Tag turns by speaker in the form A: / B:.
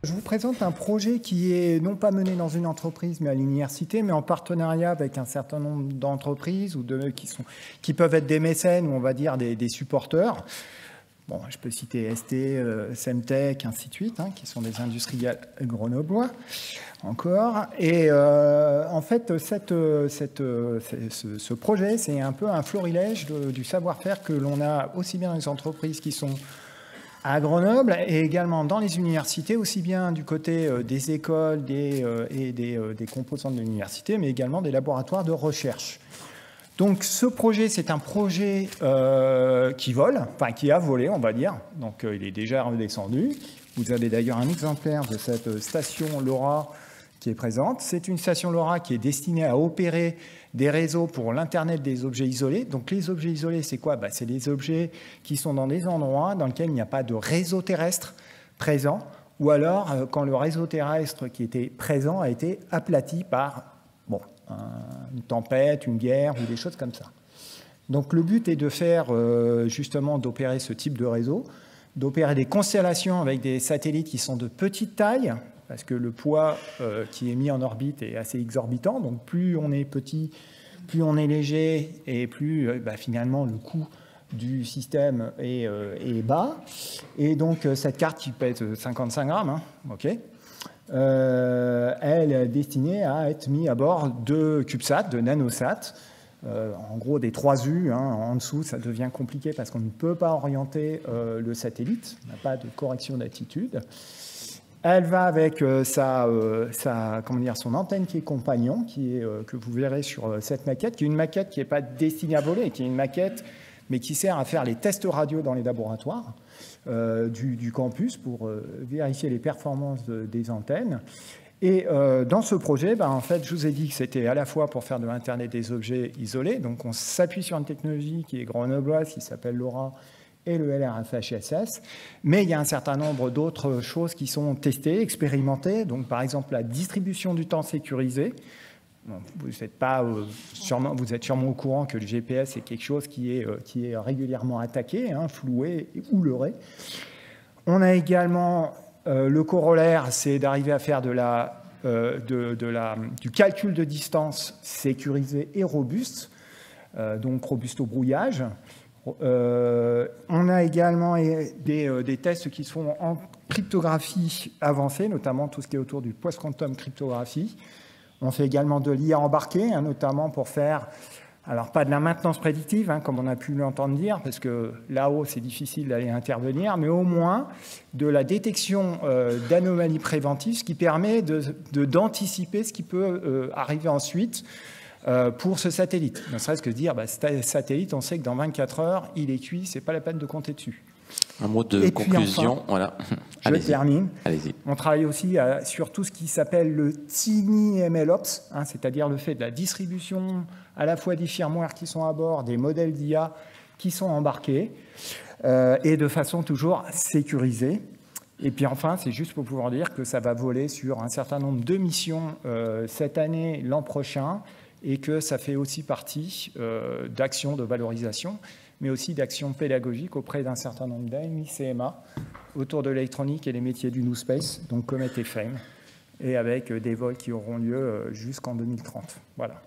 A: Je vous présente un projet qui est non pas mené dans une entreprise, mais à l'université, mais en partenariat avec un certain nombre d'entreprises ou qui peuvent être des mécènes ou on va dire des supporters. Bon, je peux citer ST, Semtech, ainsi de suite, qui sont des industriels grenoblois encore. Et en fait, ce projet, c'est un peu un florilège du savoir-faire que l'on a aussi bien dans les entreprises qui sont à Grenoble et également dans les universités, aussi bien du côté des écoles et des composants de l'université, mais également des laboratoires de recherche. Donc ce projet, c'est un projet qui vole, enfin qui a volé, on va dire. Donc il est déjà redescendu. Vous avez d'ailleurs un exemplaire de cette station LoRa qui est présente. C'est une station LoRa qui est destinée à opérer des réseaux pour l'Internet des objets isolés. Donc les objets isolés, c'est quoi? C'est des objets qui sont dans des endroits dans lesquels il n'y a pas de réseau terrestre présent, ou alors quand le réseau terrestre qui était présent a été aplati par une tempête, une guerre ou des choses comme ça. Donc le but est de faire justement d'opérer ce type de réseau, d'opérer des constellations avec des satellites qui sont de petite taille, parce que le poids qui est mis en orbite est assez exorbitant. Donc plus on est petit, plus on est léger et plus finalement le coût du système est bas. Et donc cette carte qui pèse 55 grammes, elle est destinée à être mise à bord de CubeSat, de NanoSat. En gros, des 3U, en dessous, ça devient compliqué parce qu'on ne peut pas orienter le satellite. On n'a pas de correction d'attitude. Elle va avec son antenne qui est compagnon, que vous verrez sur cette maquette, qui est une maquette qui n'est pas destinée à voler, qui est une maquette, mais qui sert à faire les tests radio dans les laboratoires du campus pour vérifier les performances des antennes. Et dans ce projet, en fait, je vous ai dit que c'était à la fois pour faire de l'Internet des objets isolés. Donc, on s'appuie sur une technologie qui est grenobloise, qui s'appelle LoRa, et le LRFHSS. Mais il y a un certain nombre d'autres choses qui sont testées, expérimentées. Donc, par exemple, la distribution du temps sécurisé. Bon, vous êtes sûrement au courant que le GPS est quelque chose qui est régulièrement attaqué, floué ou leurré. On a également le corollaire, c'est d'arriver à faire du calcul de distance sécurisé et robuste, donc robuste au brouillage. On a également des tests qui sont en cryptographie avancée, notamment tout ce qui est autour du post-quantum cryptographie. On fait également de l'IA embarquée, notamment pour faire, alors pas de la maintenance prédictive, comme on a pu l'entendre dire, parce que là-haut, c'est difficile d'aller intervenir, mais au moins de la détection d'anomalies préventives, ce qui permet d'anticiper ce qui peut arriver ensuite pour ce satellite. Ne serait-ce que dire, ce satellite, on sait que dans 24 heures, il est cuit, c'est pas la peine de compter dessus.
B: Un mot de conclusion, enfin, voilà.
A: Je termine.
B: Allez-y.
A: On travaille aussi sur tout ce qui s'appelle le Tiny MLOps, c'est-à-dire le fait de la distribution à la fois des firmware qui sont à bord, des modèles d'IA qui sont embarqués, et de façon toujours sécurisée. Et puis enfin, c'est juste pour pouvoir dire que ça va voler sur un certain nombre de missions cette année, l'an prochain, et que ça fait aussi partie d'actions de valorisation, mais aussi d'actions pédagogiques auprès d'un certain nombre d'AMI, CMA, autour de l'électronique et les métiers du New Space, donc Comet et Fame, et avec des vols qui auront lieu jusqu'en 2030. Voilà.